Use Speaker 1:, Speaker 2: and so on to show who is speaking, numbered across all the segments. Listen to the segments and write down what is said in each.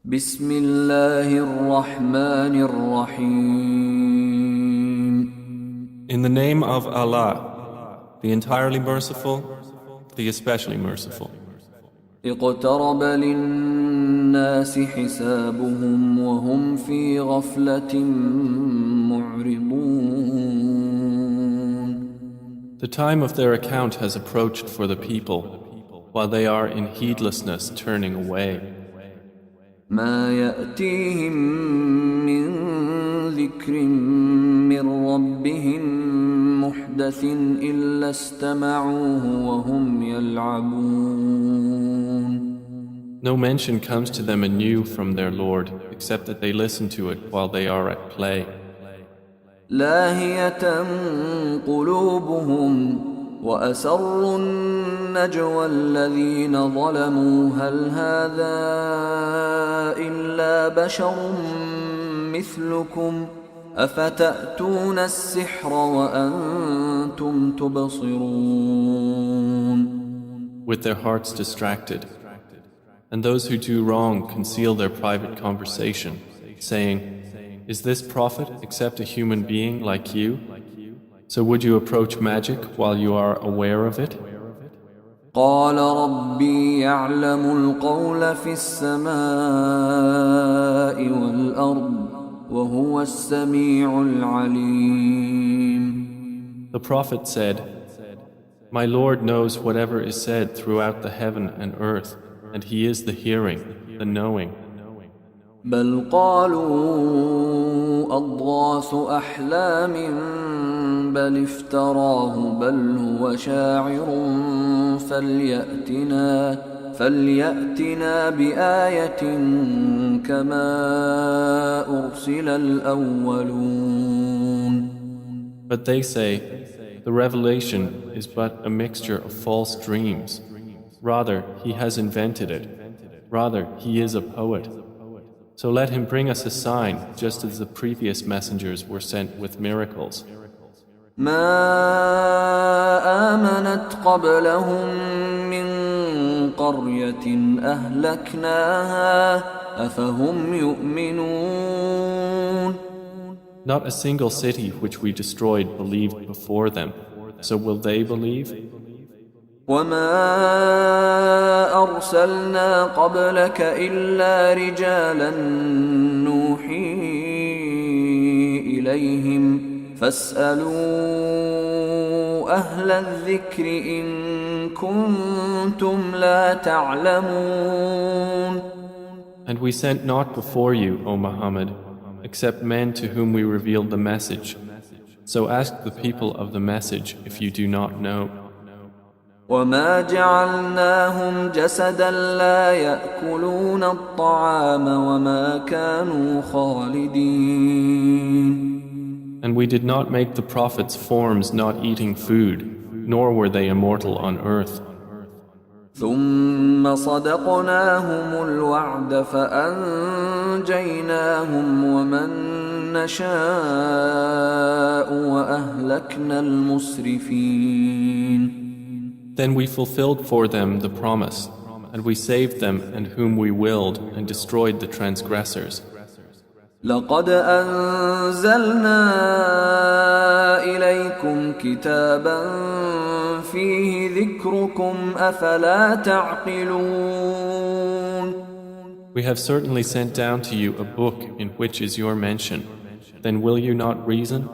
Speaker 1: بسم الله الرحمن الرحيم.
Speaker 2: In the name of Allah, the entirely merciful, the especially merciful.
Speaker 1: اقترب للناس حسابهم وهم في غفلة معرضون.
Speaker 2: The time of their account has approached for the people, while they are in heedlessness turning away.
Speaker 1: ما يأتيهم من ذكر من ربهم محدث إلا استمعوه وهم يلعبون.
Speaker 2: No mention comes to them anew from their Lord, except that they listen to it while they are at play.
Speaker 1: لاهية قلوبهم وأسروا النجوى الذين ظلموا هل هذا إلا بشر مثلكم أفتأتون السحر وأنتم تبصرون.
Speaker 2: With their hearts distracted. And those who do wrong conceal their private conversation, saying, "Is this prophet except a human being like you? So would you approach magic while you are aware of it?"
Speaker 1: قال ربي يعلم القول في السماء والأرض وهو السميع العليم.
Speaker 2: The prophet said, "My Lord knows whatever is said throughout the heaven and earth, and He is the hearing, the knowing."
Speaker 1: بل قالوا أضغاث أحلام بل افتراه بل هو شاعر فليأتنا بآية كما أرسل الأولون.
Speaker 2: But they say, "The revelation is but a mixture of false dreams. Rather, he has invented it. Rather, he is a poet. So let him bring us a sign, just as the previous messengers were sent with miracles."
Speaker 1: ما آمنت قبلهم من قرية أهلكناها أفهم يؤمنون.
Speaker 2: Not a single city which we destroyed believed before them. So will they believe?
Speaker 1: وما أرسلنا قبلك إلا رجالا نوحي إليهم فاسألوا أهل الذكر إن كنتم لا تعلمون.
Speaker 2: And we sent not before you, O Muhammad, except men to whom we revealed the message. So ask the people of the message if you do not know.
Speaker 1: وما جعلناهم جسدا لا يأكلون الطعام وما كانوا خالدين.
Speaker 2: And we did not make the prophets forms not eating food, nor were they immortal on earth.
Speaker 1: ثم صدقناهم الوعد فأنجيناهم ومن نشاء وأهلكنا المسرفين.
Speaker 2: Then we fulfilled for them the promise, and we saved them and whom we willed and destroyed the transgressors.
Speaker 1: لقد أنزلنا إليكم كتابا فيه ذكركم أفلا تعقلون.
Speaker 2: We have certainly sent down to you a book in which is your mention. Then will you not reason?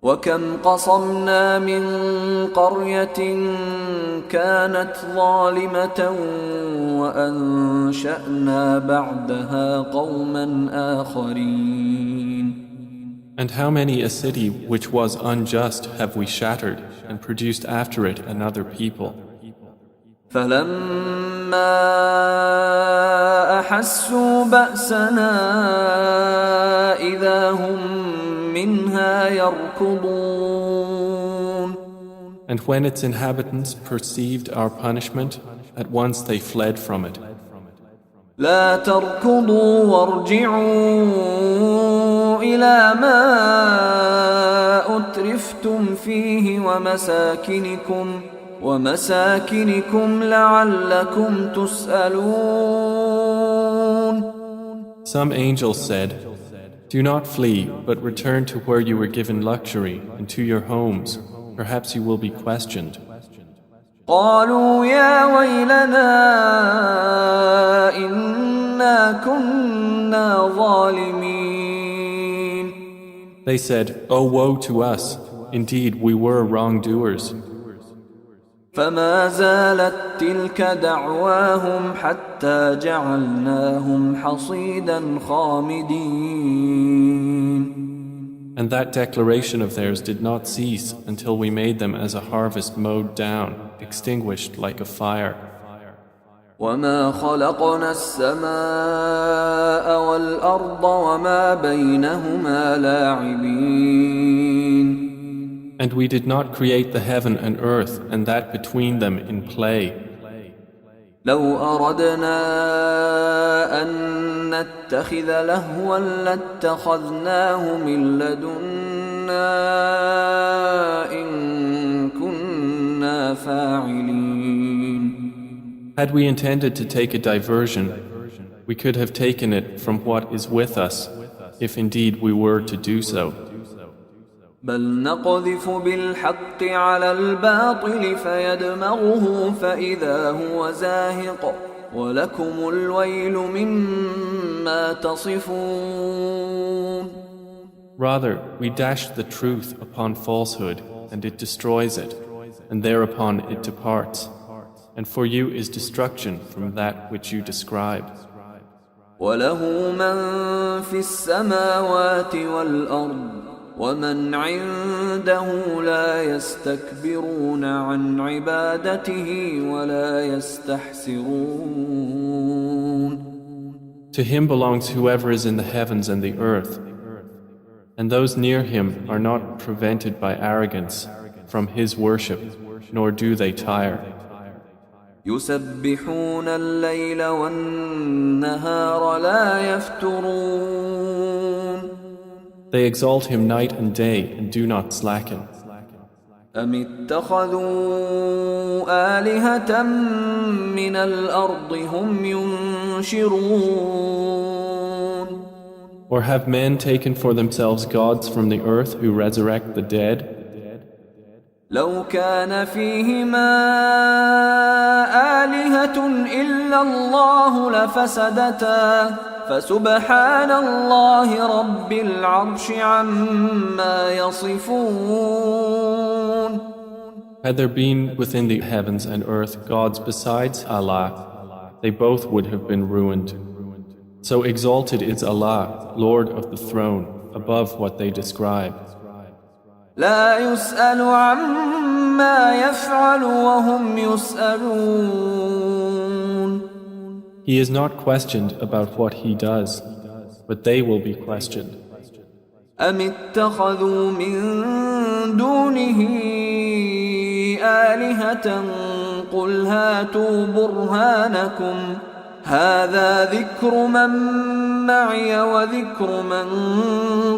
Speaker 1: وكم قصمنا من قرية كانت ظالمة وأنشأنا بعدها قوما آخرين.
Speaker 2: And how many a city which was unjust have we shattered and produced after it another people?
Speaker 1: فلما أحسوا بأسنا إذا هم منها يركضون.
Speaker 2: And when its inhabitants perceived our punishment, at once they fled from it.
Speaker 1: لا تركضوا وارجعوا إلى ما أترفتم فيه ومساكنكم لعلكم تسألون.
Speaker 2: Some angels said, "Do not flee, but return to where you were given luxury and to your homes. Perhaps you will be questioned."
Speaker 1: قالوا يا ويلنا إنا كنا ظالمين.
Speaker 2: They said, "Oh, woe to us! Indeed, we were wrongdoers."
Speaker 1: فما زالت تلك دعواهم حتى جعلناهم حصيدا خامدين.
Speaker 2: And that declaration of theirs did not cease until we made them as a harvest mowed down, extinguished like a fire.
Speaker 1: وما خلقنا السماء والأرض وما بينهما لاعبين.
Speaker 2: And we did not create the heaven and earth and that between them in play.
Speaker 1: لو أردنا أن نتخذ لهوا لاتخذناه من لدنا إن كنا فاعلين.
Speaker 2: Had we intended to take a diversion, we could have taken it from what is with us, if indeed we were to do so.
Speaker 1: بل نقذف بالحق على الباطل فيدمغه فإذا هو زاهق ولكم الويل مما تصفون.
Speaker 2: Rather, we dash the truth upon falsehood, and it destroys it, and thereupon it departs. And for you is destruction from that which you describe.
Speaker 1: وله من في السماوات والأرض ومن عنده لا يستكبرون عن عبادته ولا يستحسرون.
Speaker 2: To him belongs whoever is in the heavens and the earth, and those near him are not prevented by arrogance from his worship, nor do they tire.
Speaker 1: يسبحون الليل والنهار لا يفترون.
Speaker 2: They exalt him night and day and do not slacken.
Speaker 1: أم اتخذوا آلهة من الأرض هم ينشرون.
Speaker 2: Or have men taken for themselves gods from the earth who resurrect the dead?
Speaker 1: لو كان فيهما آلهة إلا الله لفسدتا فسبحان الله رب العرش عما يصفون.
Speaker 2: Had there been within the heavens and earth gods besides Allah, they both would have been ruined. So exalted is Allah, Lord of the throne, above what they describe.
Speaker 1: لا يسأل عما يفعل وهم يسألون.
Speaker 2: He is not questioned about what he does, but they will be questioned.
Speaker 1: أم اتخذوا من دونه آلهة قل هاتوا برهانكم هذا ذكر من معي وذكر من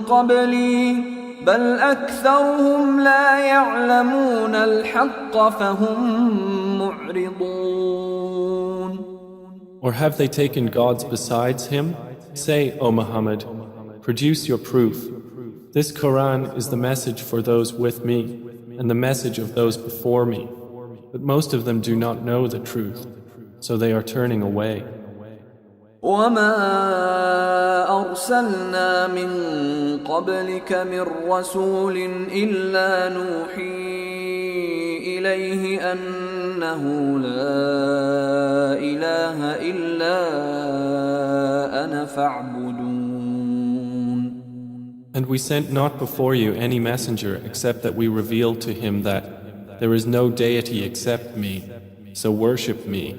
Speaker 1: قبلي بل أكثرهم لا يعلمون الحق فهم معرضون.
Speaker 2: Or have they taken gods besides him? Say, O Muhammad, produce your proof. This Quran is the message for those with me and the message of those before me. But most of them do not know the truth, so they are turning away.
Speaker 1: وما أرسلنا من قبلك من رسول إلا نوحي إليه أنه لا إله إلا أنا فاعبدون.
Speaker 2: And we sent not before you any messenger except that we revealed to him that there is no deity except me, so worship me.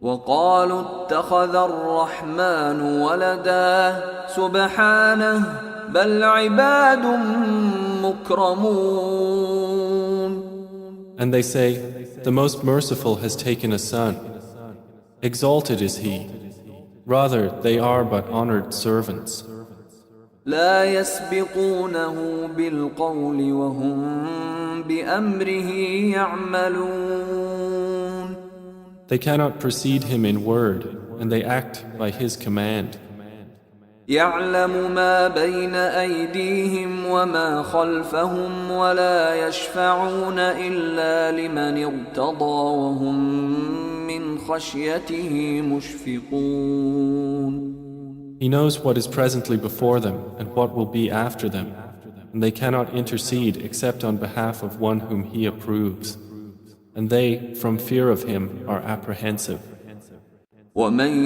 Speaker 1: وقالوا اتخذ الرحمن ولدا سبحانه بل عباد مكرمون.
Speaker 2: And they say, the most merciful has taken a son. Exalted is he. Rather, they are but honored servants.
Speaker 1: لا يسبقونه بالقول وهم بأمره يعملون.
Speaker 2: They cannot precede him in word, and they act by his command.
Speaker 1: يعلم ما بين أيديهم وما خلفهم ولا يشفعون إلا لمن ارتضى وهم من خشيته مشفقون.
Speaker 2: He knows what is presently before them and what will be after them, and they cannot intercede except on behalf of one whom He approves. And they, from fear of Him, are apprehensive.
Speaker 1: ومن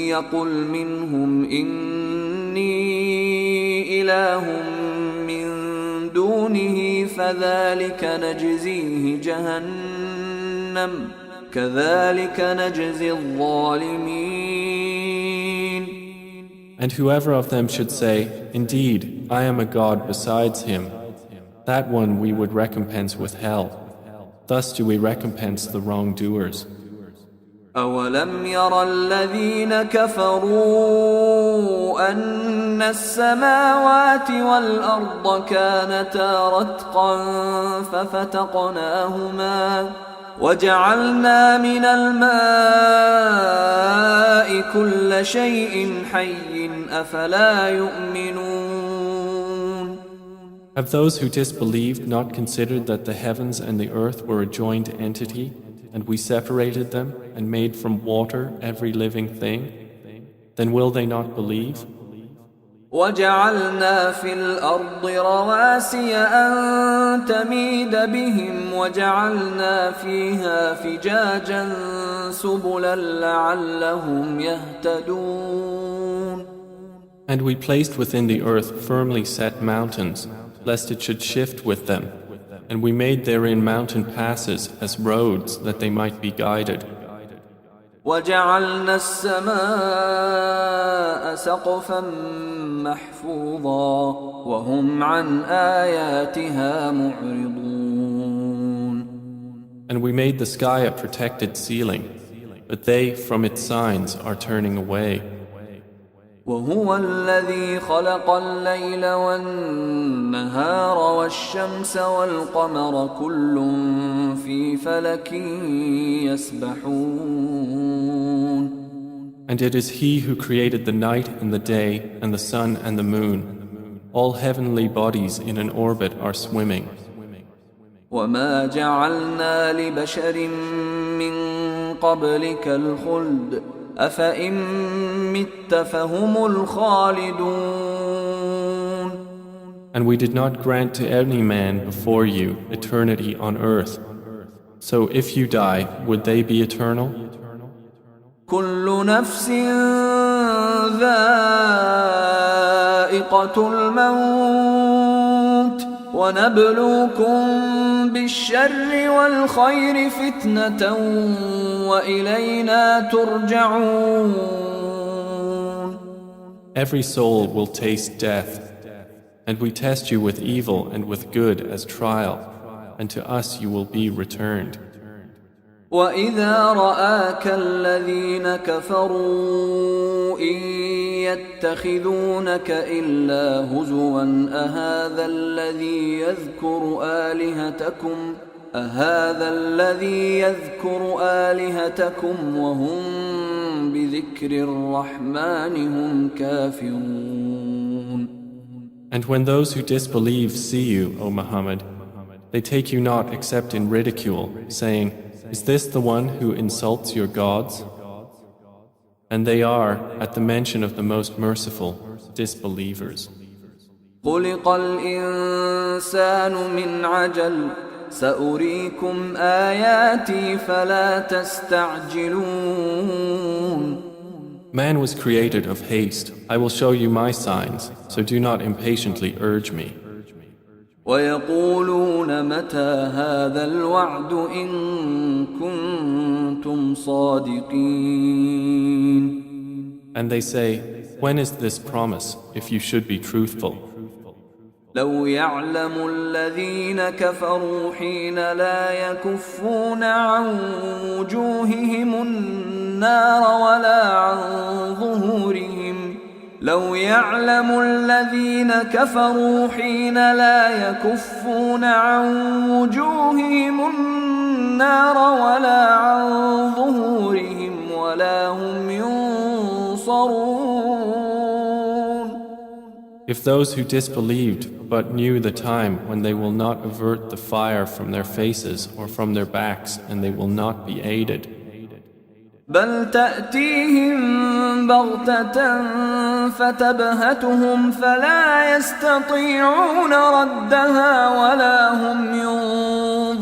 Speaker 1: يقل منهم إني إله من دونه فذلك نجزيه جهنم كذلك نجزي الظالمين.
Speaker 2: And whoever of them should say, Indeed, I am a God besides Him, that one we would recompense with hell. Thus do we recompense the wrongdoers.
Speaker 1: أولم ير الذين كفروا أن السماوات والأرض كانتا رتقا ففتقناهما وجعلنا من الماء كل شيء حي أفلا يؤمنون.
Speaker 2: Have those who disbelieved not considered that the heavens and the earth were a joined entity, and we separated them and made from water every living thing? Then will they not believe?
Speaker 1: وجعلنا في الأرض رواسي أن تميد بهم وجعلنا فيها فجاجا سبلا لعلهم يهتدون.
Speaker 2: And we placed within the earth firmly set mountains, lest it should shift with them, and we made therein mountain passes as roads that they might be guided.
Speaker 1: وجعلنا السماء سقفا محفوظا وهم عن آياتها معرضون.
Speaker 2: And we made the sky a protected ceiling, but they from its signs are turning away.
Speaker 1: وهو الذي خلق الليل والنهار والشمس والقمر كل في فلك يسبحون.
Speaker 2: And it is He who created the night and the day and the sun and the moon. All heavenly bodies in an orbit are swimming.
Speaker 1: وما جعلنا لبشر من قبلك الخلد أفإن مت فهم الخالدون.
Speaker 2: And we did not grant to any man before you eternity on earth. So if you die, would they be eternal?
Speaker 1: كل نفس ذائقة الموت ونبلوكم بالشر والخير فتنة وإلينا ترجعون.
Speaker 2: Every soul will taste death, and we test you with evil and with good as trial, and to us you will be returned.
Speaker 1: وإذا رآك الذين كفروا إن يتخذونك إلا هزوا أهذا الذي يذكر آلهتكم وهم بذكر الرحمن هم كافرون.
Speaker 2: And when those who disbelieve see you, O Muhammad, they take you not except in ridicule, saying, Is this the one who insults your gods? And they are, at the mention of the most merciful, disbelievers.
Speaker 1: خلق الإنسان من عجل سأريكم آياتي فلا تستعجلون.
Speaker 2: Man was created of haste. I will show you my signs, so do not impatiently urge me.
Speaker 1: ويقولون متى هذا الوعد إن كنتم صادقين.
Speaker 2: And they say, When is this promise, if you should be truthful?
Speaker 1: لو يعلم الذين كفروا حين لا يكفون عن وجوههم النار ولا عن ظهورهم لو يعلم الذين كفروا حين لا يكفون عن وجوههم النار ولا عن ظهورهم ولا هم ينصرون.
Speaker 2: If those who disbelieved but knew the time when they will not avert the fire from their faces or from their backs and they will not be aided.
Speaker 1: بل تأتيهم بغتة فتبهتهم فلا يستطيعون ردها ولا هم ينظرون.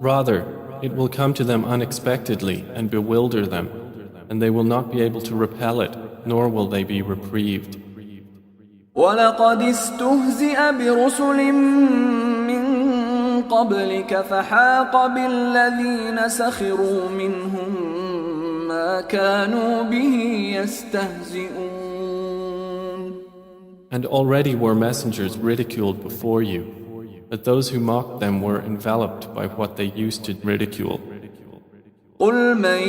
Speaker 2: Rather, it will come to them unexpectedly and bewilder them, and they will not be able to repel it, nor will they be reprieved.
Speaker 1: وَلَقَدِ اسْتُهْزِئَ بِرُسُلٍ مِّن قَبْلِكَ فَحَاقَ بِالَّذِينَ سَخِرُوا مِنْهُم مَّا كَانُوا بِهِ يَسْتَهْزِئُونَ.
Speaker 2: And already were messengers ridiculed before you, but those who mocked them were enveloped by what they used to ridicule.
Speaker 1: قُلْ مَن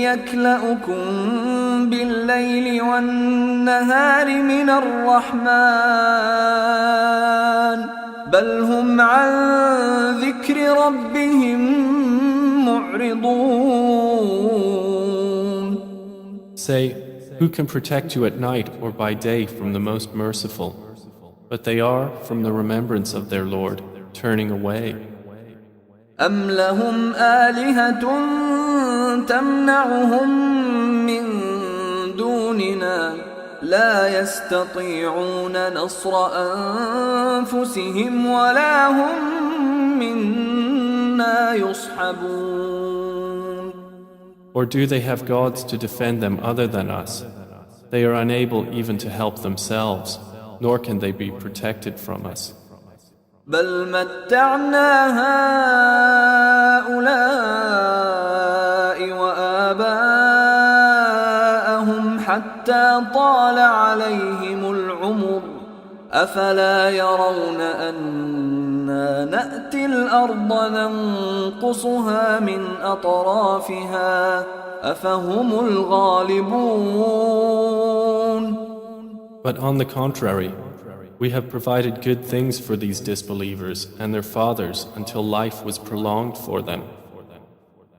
Speaker 1: يَكْلَؤُكُم بِاللَّيْلِ وَالنَّهَارِ مِنَ الرَّحْمَنِ بَلْ هُمْ عَن ذِكْرِ رَبِّهِم مُّعْرِضُونَ.
Speaker 2: Say, who can protect you at night or by day from the most merciful? But they are, from the remembrance of their Lord, turning away.
Speaker 1: أَمْ لَهُمْ آلِهَةٌ تَمْنَعُهُم مِّن دُونِنَا لَا يَسْتَطِيعُونَ نَصْرَ أَنفُسِهِمْ وَلَا هُم مِّنَّا يُصْحَبُونَ.
Speaker 2: Or do they have gods to defend them other than us? They are unable even to help themselves, nor can they be protected from us.
Speaker 1: بل متعنا هؤلاء وآباءهم حتى طال عليهم العمر أفلا يرون أنا نأتي الأرض ننقصها من أطرافها أفهم الغالبون.
Speaker 2: But on the contrary, we have provided good things for these disbelievers and their fathers until life was prolonged for them.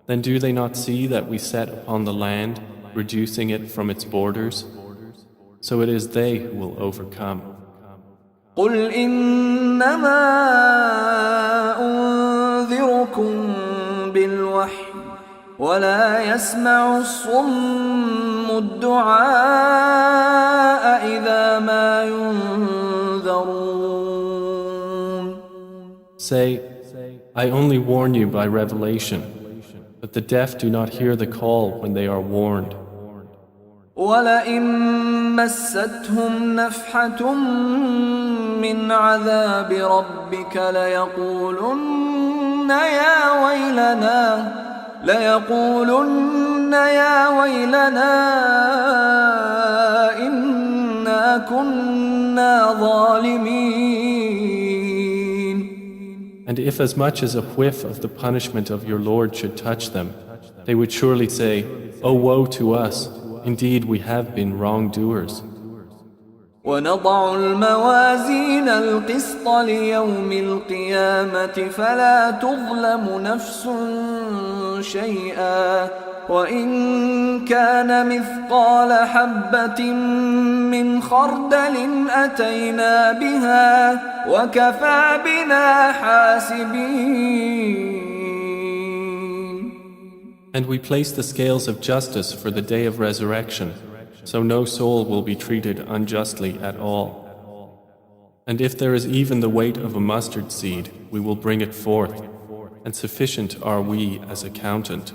Speaker 2: Then do they not see that we set upon the land, reducing it from its borders? So it is they who will overcome.
Speaker 1: قُلْ إِنَّمَا أُنذِرُكُم بِالْوَحْيِ وَلَا يَسْمَعُ الصُّمُّ الدُّعَاءَ إِذَا مَا يُنذَرُونَ.
Speaker 2: Say, I only warn you by revelation, but the deaf do not hear the call when they are warned.
Speaker 1: وَلَئِن مَّسَّتْهُمْ نَفْحَةٌ مِّنْ عَذَابِ رَبِّكَ لَيَقُولُنَّ يَا وَيْلَنَا إِنَّا كُنَّا ظَالِمِينَ.
Speaker 2: And if as much as a whiff of the punishment of your Lord should touch them, they would surely say, "Oh, woe to us! Indeed, we have been wrongdoers."
Speaker 1: وَنَضَعُ الْمَوَازِينَ الْقِسْطَ لِيَوْمِ الْقِيَامَةِ فَلَا تُظْلَمُ نَفْسٌ شَيْئًا وَإِن كَانَ مِثْقَالَ حَبَّةٍ مِّنْ خَرْدَلٍ أَتَيْنَا بِهَا وَكَفَى بِنَا حَاسِبِينَ.
Speaker 2: And we place the scales of justice for the day of resurrection, so no soul will be treated unjustly at all. And if there is even the weight of a mustard seed, we will bring it forth, and sufficient are we as accountant.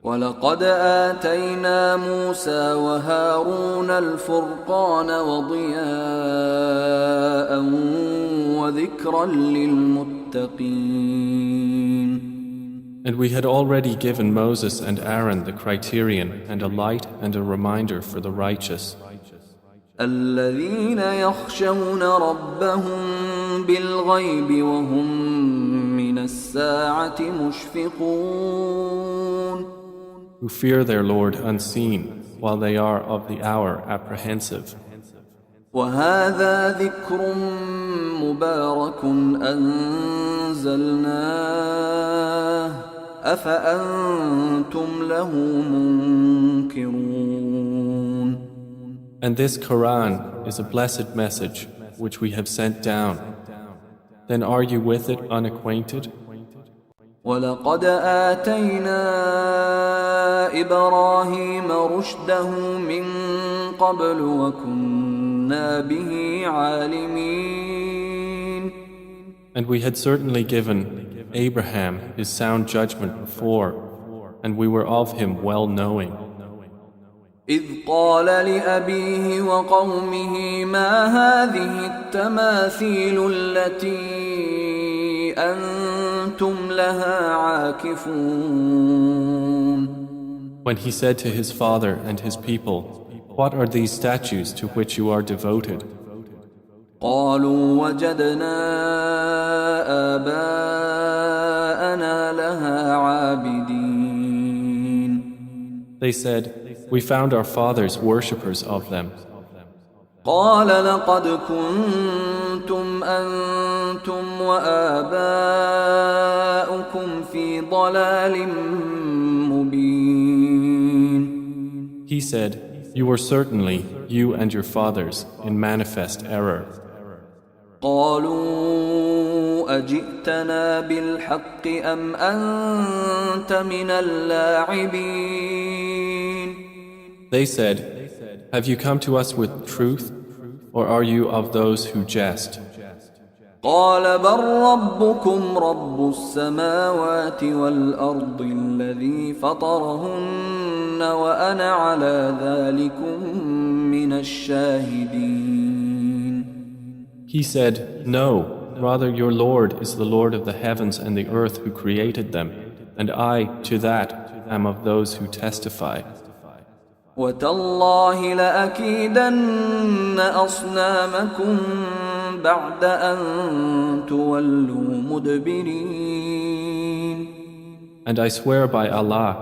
Speaker 1: وَلَقَدْ آتَيْنَا مُوسَى وَهَارُونَ الْفُرْقَانَ وَضِيَاءً وَذِكْرًا لِلْمُتَّقِينَ.
Speaker 2: And we had already given Moses and Aaron the criterion and a light and a reminder for the righteous.
Speaker 1: الَّذِينَ يَخْشَوْنَ رَبَّهُم بِالْغَيْبِ وَهُم مِّنَ السَّاعَةِ مُشْفِقُونَ.
Speaker 2: Who fear their Lord unseen, while they are of the hour apprehensive.
Speaker 1: وَهَذَا ذِكْرٌ مُبَارَكٌ أَنزَلْنَاهُ أَفَأَنتُمْ لَهُ مُنكِرُونَ.
Speaker 2: And this Quran is a blessed message which we have sent down. Then are you with it unacquainted?
Speaker 1: ولقد آتينا إبراهيم رشده من قبل وكنا به عالمين.
Speaker 2: And we had certainly given Abraham his sound judgment before, and we were of him well knowing.
Speaker 1: إذ قال لأبيه وقومه ما هذه التماثيل التي أنتم لها عاكفون.
Speaker 2: When he said to his father and his people, "What are these statues to which you are devoted?"
Speaker 1: قالوا وجدنا آباءنا لها عابدين.
Speaker 2: They said, "We found our fathers worshippers of them."
Speaker 1: قال لقد كنتم أنتم وآباؤكم في ضلال مبين.
Speaker 2: He said, "You were certainly, you and your fathers, in manifest error."
Speaker 1: قالوا أجئتنا بالحق أم أنت من اللاعبين.
Speaker 2: They said, "Have you come to us with truth, or are you of those who jest?"
Speaker 1: قال بل ربكم رب السماوات والأرض الذي فطرهن وأنا على ذلكم من الشاهدين.
Speaker 2: He said, "No, rather your Lord is the Lord of the heavens and the earth who created them, and I, to that, am of those who testify."
Speaker 1: وتالله لأكيدن أصنامكم بعد أن تولوا مدبرين.
Speaker 2: And I swear by Allah,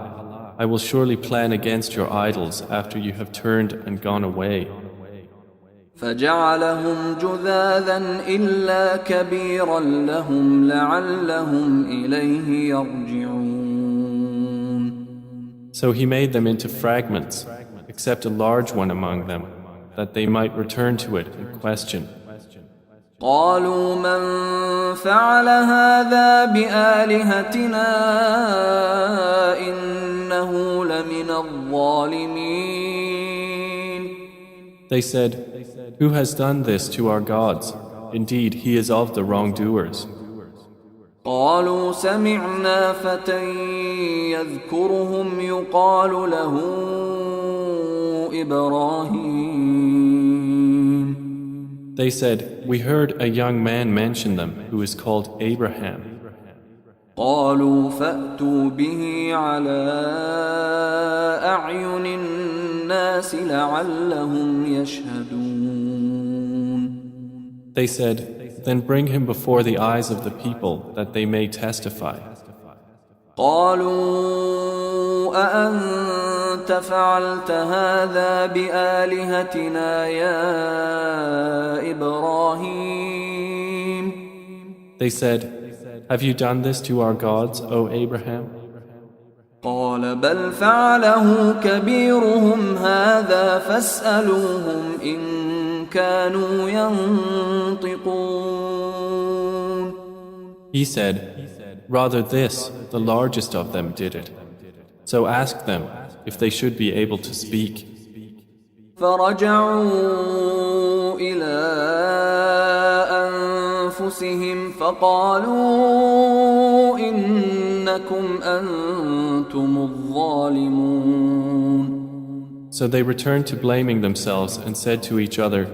Speaker 2: I will surely plan against your idols after you have turned and gone away.
Speaker 1: فجعلهم جذاذا إلا كبيرا لهم لعلهم إليه يرجعون.
Speaker 2: So he made them into fragments, except a large one among them, that they might return to it and question.
Speaker 1: قالوا من فعل هذا بآلهتنا إنه لمن الظالمين.
Speaker 2: They said, "Who has done this to our gods? Indeed, he is of the wrongdoers."
Speaker 1: قالوا سمعنا فتى يذكرهم يقال له إبراهيم.
Speaker 2: They said, "We heard a young man mention them who is called Abraham."
Speaker 1: قالوا فأتوا به على أعين الناس لعلهم يشهدون.
Speaker 2: They said, "Then bring him before the eyes of the people that they may testify."
Speaker 1: قالوا أأنت فعلت هذا بآلهتنا يا إبراهيم.
Speaker 2: They said, "Have you done this to our gods, O Abraham?"
Speaker 1: قال بل فعله كبيرهم هذا فاسألوهم إن كانوا ينطقون.
Speaker 2: He said, "Rather this, the largest of them did it. So ask them if they should be able to speak."
Speaker 1: فرجعوا إلى أنفسهم فقالوا إنكم أنتم الظالمون.
Speaker 2: So they returned to blaming themselves and said to each other,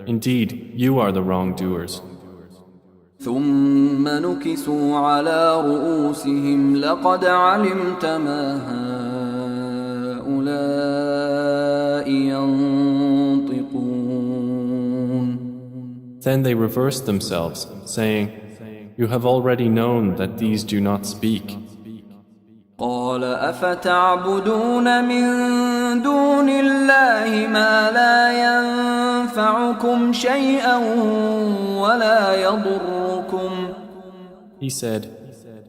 Speaker 2: "Indeed, you are the wrongdoers."
Speaker 1: ثم نكسوا على رؤوسهم لقد علمت ما هؤلاء ينطقون.
Speaker 2: Then they reversed themselves, saying, "You have already known that these do not speak."
Speaker 1: قال أفتعبدون من دون الله ما لا ينفعكم شيئا ولا يضركم.
Speaker 2: He said,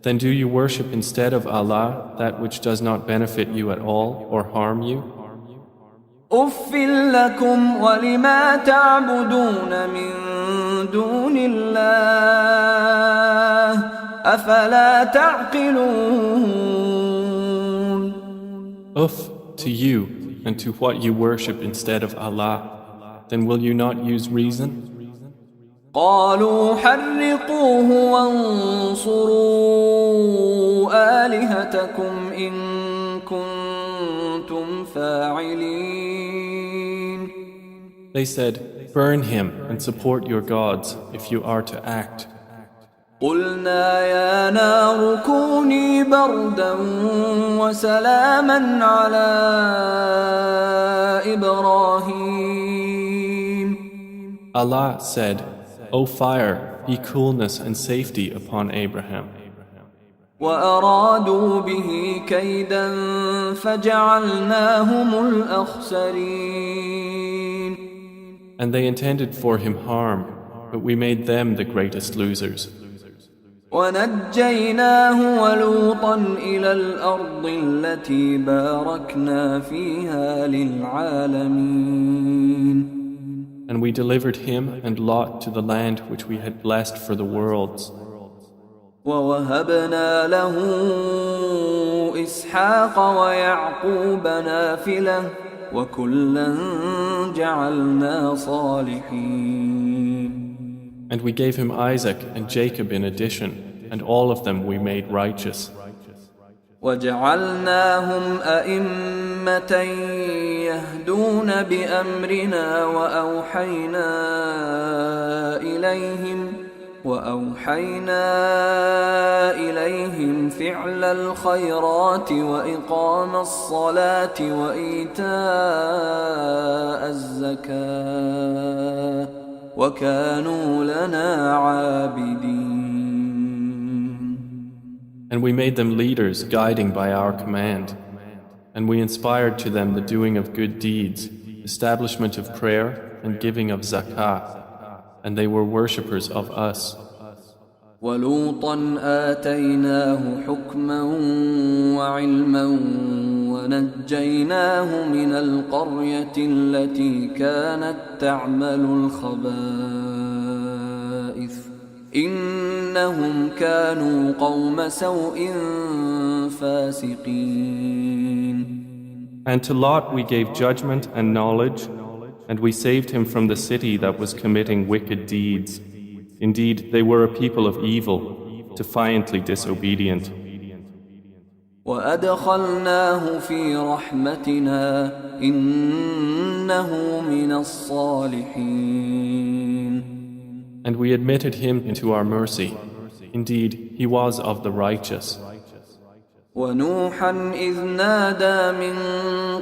Speaker 2: "Then do you worship instead of Allah that which does not benefit you at all or harm you?"
Speaker 1: أف لكم ولما تعبدون من دون الله أفلا تعقلون.
Speaker 2: Uff to you and to what you worship instead of Allah. Then will you not use reason?
Speaker 1: قالوا حرقوه وانصروا آلهتكم إن كنتم فاعلين.
Speaker 2: They said, burn him and support your gods if you are to act.
Speaker 1: قلنا يا نار كوني بردا وسلاما على إبراهيم.
Speaker 2: Allah said, O fire, be coolness and safety upon Abraham.
Speaker 1: وأرادوا به كيدا فجعلناهم الأخسرين.
Speaker 2: And they intended for him harm, but we made them the greatest losers.
Speaker 1: ونجيناه ولوطا إلى الأرض التي باركنا فيها للعالمين.
Speaker 2: And we delivered him and Lot to the land which we had blessed for the worlds.
Speaker 1: ووهبنا له إسحاق ويعقوب نافلة وكلا جعلنا صالحين.
Speaker 2: And we gave him Isaac and Jacob in addition, and all of them we made righteous.
Speaker 1: وجعلناهم أئمة يهدون بأمرنا وأوحينا إليهم فعل الخيرات وإقام الصلاة وإيتاء الزكاة وكانوا لنا عابدين.
Speaker 2: And we made them leaders guiding by our command. And we inspired to them the doing of good deeds, establishment of prayer and giving of zakah. And they were worshippers of us.
Speaker 1: وَلُوطًا آتَيْنَاهُ حُكْمًا وَعِلْمًا وَنَجَّيْنَاهُ مِنَ الْقَرْيَةِ الَّتِي كَانَتْ تَعْمَلُ الْخَبَائِثَ إِنَّهُمْ كَانُوا قَوْمَ سَوْءٍ فَاسِقِينَ.
Speaker 2: And to Lot we gave judgment and knowledge, and we saved him from the city that was committing wicked deeds. Indeed, they were a people of evil, defiantly disobedient.
Speaker 1: وَأَدْخَلْنَاهُ فِي رَحْمَتِنَا إِنَّهُ مِنَ الصَّالِحِينَ.
Speaker 2: And we admitted him into our mercy. Indeed, he was of the righteous.
Speaker 1: وَنُوحًا إِذْ نَادَى مِن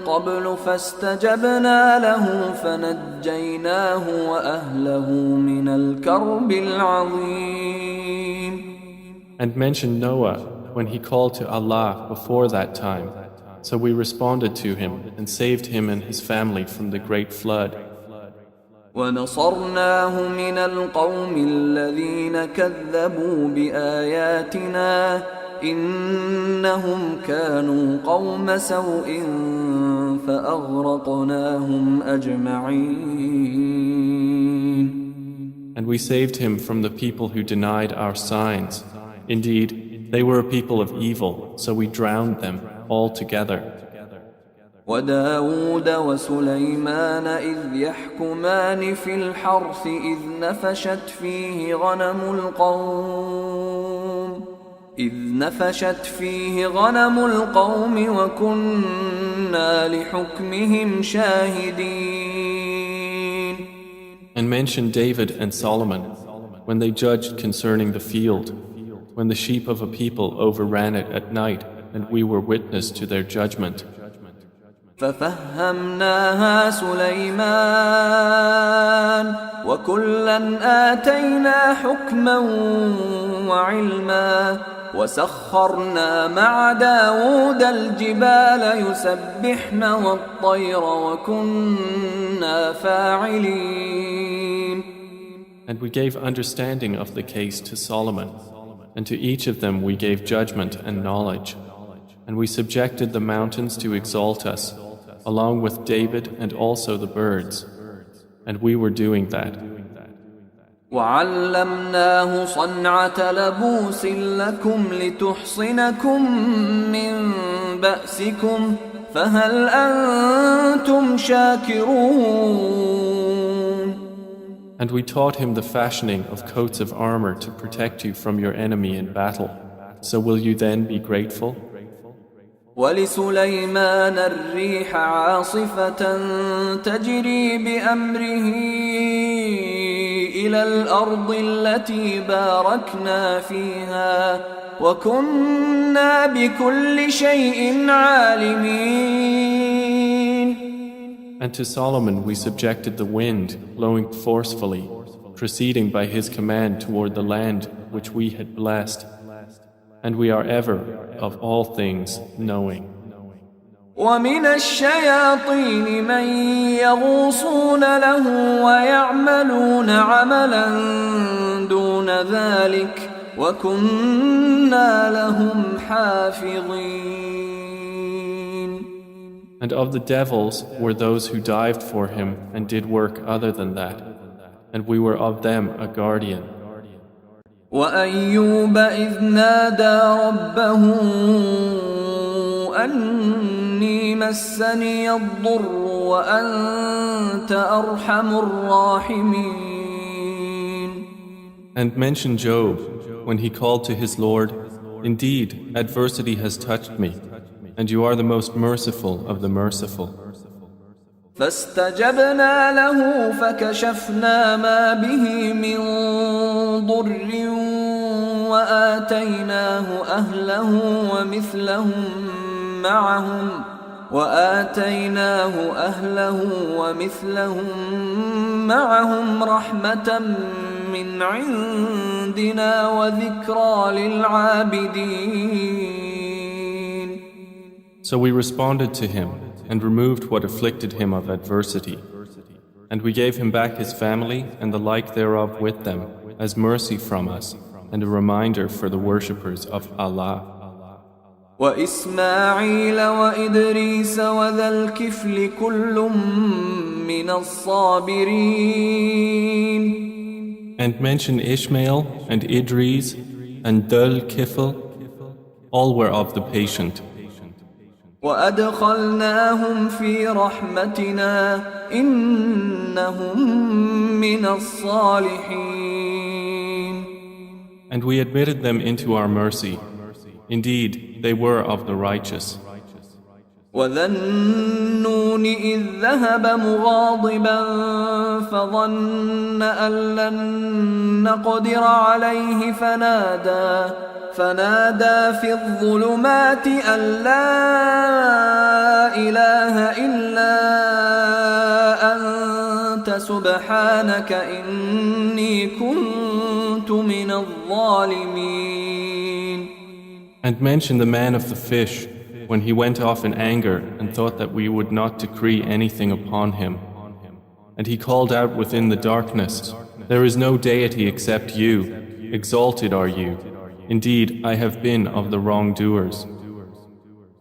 Speaker 1: قَبْلُ فَاسْتَجَبْنَا لَهُ فَنَجَّيْنَاهُ وَأَهْلَهُ مِنَ الْكَرْبِ الْعَظِيمِ.
Speaker 2: And mention Noah when he called to Allah before that time. So we responded to him and saved him and his family from the great flood.
Speaker 1: وَنَصَرْنَاهُ مِنَ الْقَوْمِ الَّذِينَ كَذَّبُوا بِآيَاتِنَا إِنَّهُمْ كَانُوا قَوْمَ سَوْءٍ فَأَغْرَقْنَاهُمْ أَجْمَعِينَ.
Speaker 2: And we saved him from the people who denied our signs. Indeed, they were a people of evil, so we drowned them all together.
Speaker 1: وداود وسليمان إذ يحكمان في الحرث إذ نفشت فيه غنم القوم وكنا لحكمهم شاهدين.
Speaker 2: And mention David and Solomon when they judged concerning the field, when the sheep of a people overran it at night and we were witness to their judgment.
Speaker 1: ففهمناها سليمان وكلا آتينا حكما وعلما وسخرنا مع داود الجبال يسبحن والطير وكنا فاعلين.
Speaker 2: And we gave understanding of the case to Solomon, and to each of them we gave judgment and knowledge. And we subjected the mountains to exalt us, along with David and also the birds. And we were doing that.
Speaker 1: وعلمناه صنعة لبوس لكم لتحصنكم من بأسكم فهل أنتم شاكرون.
Speaker 2: And we taught him the fashioning of coats of armor to protect you from your enemy in battle. So will you then be grateful?
Speaker 1: ولسليمان الريح عاصفة تجري بأمره إلى الأرض التي باركنا فيها وكنا بكل شيء عالمين.
Speaker 2: And to Solomon we subjected the wind, blowing forcefully, proceeding by his command toward the land which we had blessed. And we are ever, of all things, knowing.
Speaker 1: ومن الشياطين من يغوصون له ويعملون عملا دون ذلك وكنا لهم حافظين.
Speaker 2: And of the devils were those who dived for him and did work other than that, and we were of them a guardian.
Speaker 1: وأيوب إذ نادى ربه أني مسني الضر وأنت أرحم الراحمين.
Speaker 2: And mention Job when he called to his Lord, "Indeed, adversity has touched me, and you are the most merciful of the merciful."
Speaker 1: فاستجبنا له فكشفنا ما به من ضر وآتيناه أهله ومثلهم معهم رحمة من عندنا وذكرى للعابدين.
Speaker 2: So we responded to him and removed what afflicted him of adversity. And we gave him back his family and the like thereof with them, as mercy from us, and a reminder for the worshippers of Allah.
Speaker 1: وإسماعيل وإدريس وذا الكفل كل من الصابرين.
Speaker 2: And mention Ishmael and Idris and Dhul Kifl, all were of the patient.
Speaker 1: وأدخلناهم في رحمتنا إنهم من الصالحين.
Speaker 2: And we admitted them into our mercy. Indeed, they were of the righteous.
Speaker 1: وذا النون إذ ذهب مغاضبا فظن أن لن نقدر عليه فنادى في الظلمات أن لا إله إلا أنت سبحانك إني كنت من الظالمين.
Speaker 2: And mention the man of the fish when he went off in anger and thought that we would not decree anything upon him. And he called out within the darkness, "There is no deity except you. Exalted are you. Indeed, I have been of the wrongdoers."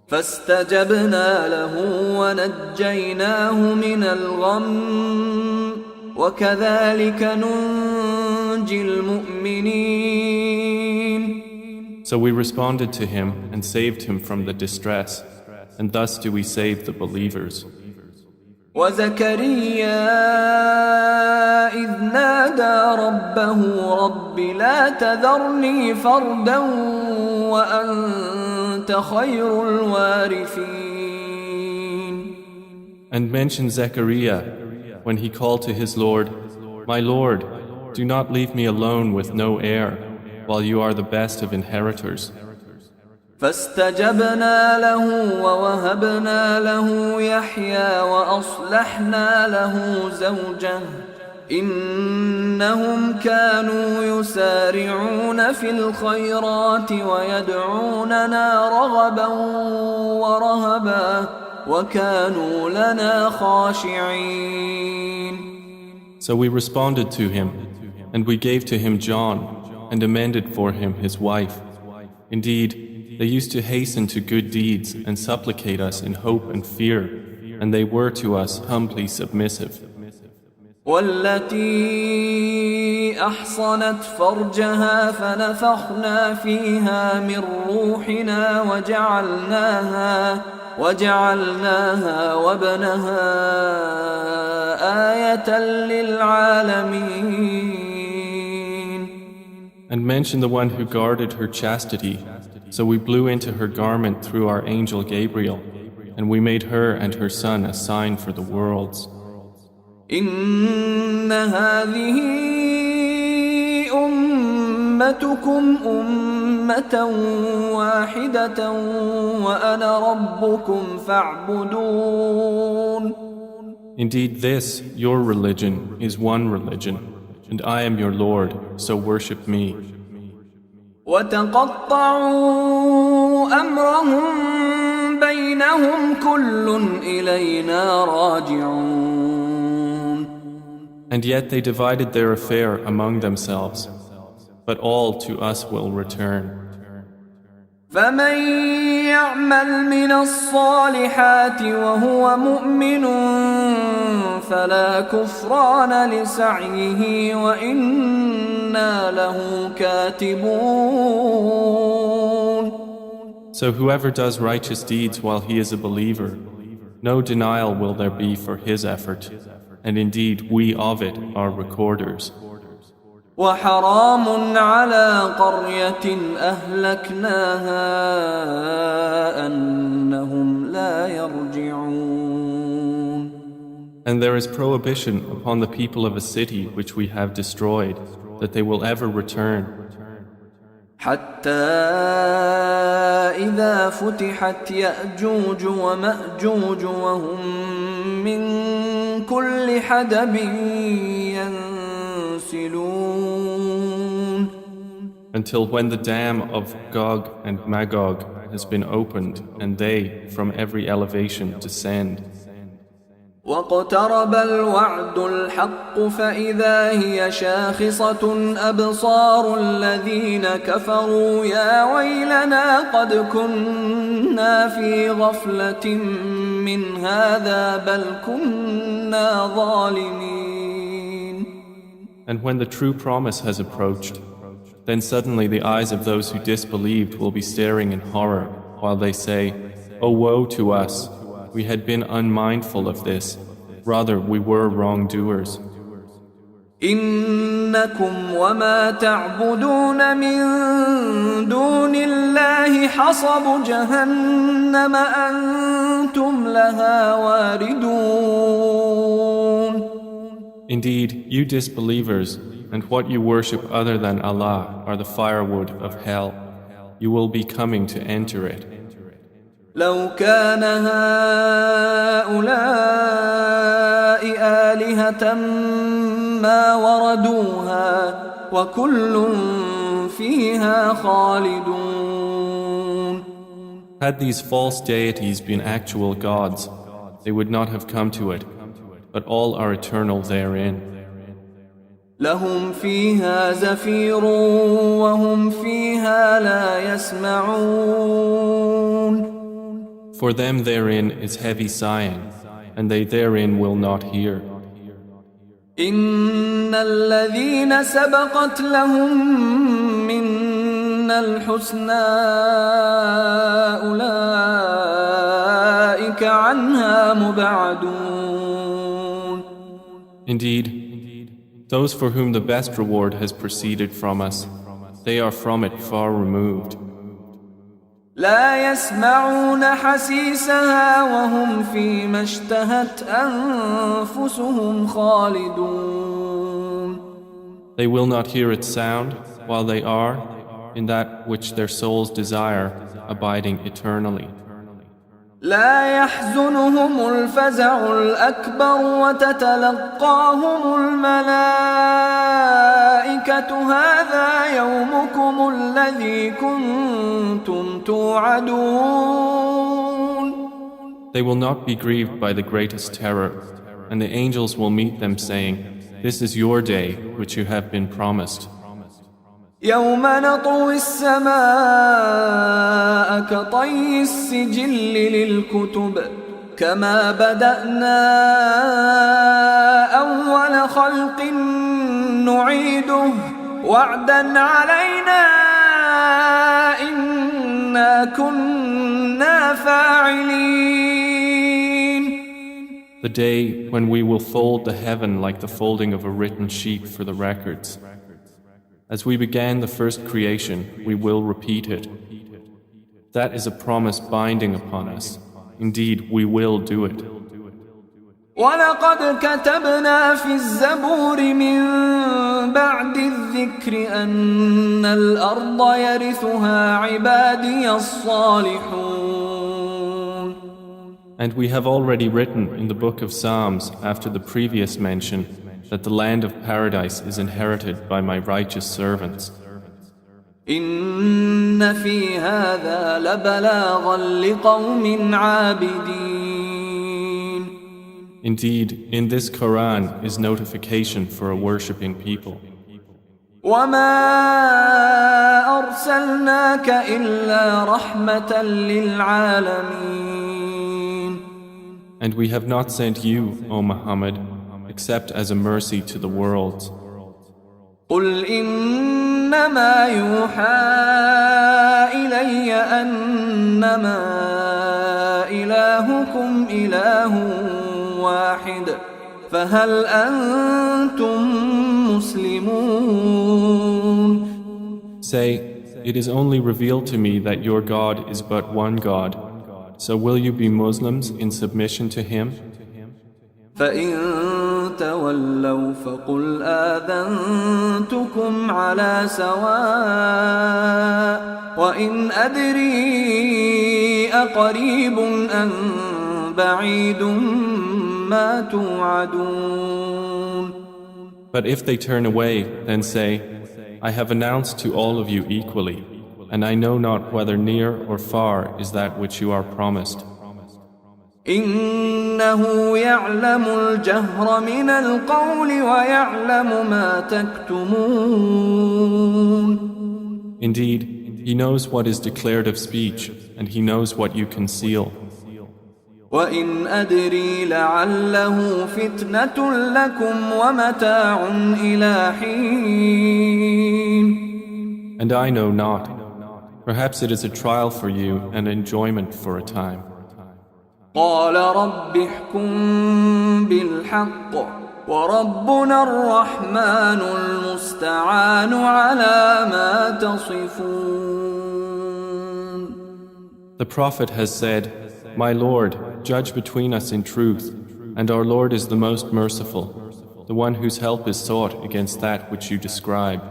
Speaker 1: فاستجبنا له ونجيناه من الغم وكذلك ننجي المؤمنين.
Speaker 2: So we responded to him and saved him from the distress, and thus do we save the believers.
Speaker 1: وزكريا إذ نادى ربه رب لا تذرني فردا وأنت خير الوارثين.
Speaker 2: And mention Zechariah when he called to his Lord, "My Lord, do not leave me alone with no heir, while you are the best of inheritors."
Speaker 1: فاستجبنا له ووهبنا له يحيى وأصلحنا له زوجه إنهم كانوا يسارعون في الخيرات ويدعوننا رغبا ورهبا وكانوا لنا خاشعين.
Speaker 2: So we responded to him, and we gave to him John, and amended for him his wife. Indeed, they used to hasten to good deeds and supplicate us in hope and fear, and they were to us humbly submissive.
Speaker 1: والتي أحصنت فرجها فنفخنا فيها من روحنا وجعلناها وابنها آية للعالمين.
Speaker 2: And mention the one who guarded her chastity. So we blew into her garment through our angel Gabriel, and we made her and her son a sign for the worlds.
Speaker 1: إن هذه أمتكم أمة واحدة وأنا ربكم فاعبدون.
Speaker 2: Indeed, this, your religion, is one religion, and I am your Lord, so worship me.
Speaker 1: وتقطعوا أمرهم بينهم كل إلينا راجعون.
Speaker 2: And yet they divided their affair among themselves, but all to us will return.
Speaker 1: فمن يعمل من الصالحات وهو مؤمن فلا كفران لسعيه وإنا له كاتبون.
Speaker 2: So whoever does righteous deeds while he is a believer, no denial will there be for his effort, and indeed we of it are recorders.
Speaker 1: وحرام على قرية أهلكناها أنهم لا يرجعون.
Speaker 2: And there is prohibition upon the people of a city which we have destroyed, that they will ever return.
Speaker 1: حتى إذا فتحت يأجوج ومأجوج وهم من كل حدب ينسلون.
Speaker 2: Until when the dam of Gog and Magog has been opened and they from every elevation descend.
Speaker 1: واقترب الوعد الحق فإذا هي شاخصة أبصار الذين كفروا يا ويلنا قد كنا في غفلة من هذا بل كنا ظالمين.
Speaker 2: And when the true promise has approached, then suddenly the eyes of those who disbelieved will be staring in horror while they say, "Oh woe to us! We had been unmindful of this. Rather, we were wrongdoers."
Speaker 1: إنكم وما تعبدون من دون الله حصب جهنم أنتم لها واردون.
Speaker 2: Indeed, you disbelievers and what you worship other than Allah are the firewood of hell. You will be coming to enter it.
Speaker 1: لو كان هؤلاء آلهة ما وردوها وكل فيها خالدون.
Speaker 2: Had these false deities been actual gods, they would not have come to it, but all are eternal therein.
Speaker 1: لهم فيها زفير وهم فيها لا يسمعون.
Speaker 2: For them therein is heavy sighing, and they therein will not hear.
Speaker 1: إن الذين سبقت لهم منا الحسنى أولئك عنها مبعدون.
Speaker 2: Indeed, those for whom the best reward has proceeded from us, they are from it far removed.
Speaker 1: لا يسمعون حسيسها وهم فيما اشتهت أنفسهم خالدون.
Speaker 2: They will not hear its sound while they are in that which their souls desire, abiding eternally.
Speaker 1: لا يحزنهم الفزع الأكبر وتتلقاهم الملائكة هذا يومكم الذي كنتم توعدون.
Speaker 2: They will not be grieved by the greatest terror, and the angels will meet them saying, "This is your day which you have been promised."
Speaker 1: يوم نطوي السماء كطي السجل للكتب كما بدأنا أول خلق نعيده وعدا علينا إنا كنا فاعلين.
Speaker 2: The day when we will fold the heaven like the folding of a written sheet for the records. As we began the first creation, we will repeat it. That is a promise binding upon us. Indeed, we will do it.
Speaker 1: وَلَقَدْ كَتَبْنَا فِي الزَّبُورِ مِن بَعْدِ الذِّكْرِ أَنَّ الْأَرْضَ يَرِثُهَا عِبَادِيَ الصَّالِحُونَ.
Speaker 2: And we have already written in the book of Psalms after the previous mention that the land of paradise is inherited by my righteous servants.
Speaker 1: إِنَّ فِي هَذَا لَبَلَاغًا لِقَوْمٍ عَابِدِينَ.
Speaker 2: Indeed, in this Quran is notification for a worshipping people.
Speaker 1: وَمَا أَرْسَلْنَاكَ إِلَّا رَحْمَةً لِلْعَالَمِينَ.
Speaker 2: And we have not sent you, O Muhammad, except as a mercy to the world.
Speaker 1: قُلْ إِنَّمَا يُوحَى إِلَيَّ أَنَّمَا إِلَٰهُكُمْ إِلَٰهٌ واحد فهل أنتم مسلمون.
Speaker 2: Say, it is only revealed to me that your God is but one God. So will you be Muslims in submission to Him?
Speaker 1: فإن تولوا فقل آذنتكم على سواء وإن أدري أقريب أم بعيد ما توعدون.
Speaker 2: But if they turn away, then say, I have announced to all of you equally, and I know not whether near or far is that which you are promised.
Speaker 1: إنه يعلم الجهر من القول ويعلم ما تكتمون.
Speaker 2: Indeed, He knows what is declared of speech, and He knows what you conceal.
Speaker 1: وإن أدري لعله فتنة لكم ومتاع إلى حين.
Speaker 2: And I know not. Perhaps it is a trial for you and enjoyment for a time.
Speaker 1: قال رب احكم بالحق وربنا الرحمن المستعان على ما تصفون.
Speaker 2: The Prophet has said, My Lord, judge between us in truth, and our Lord is the most merciful, the one whose help is sought against that which you describe.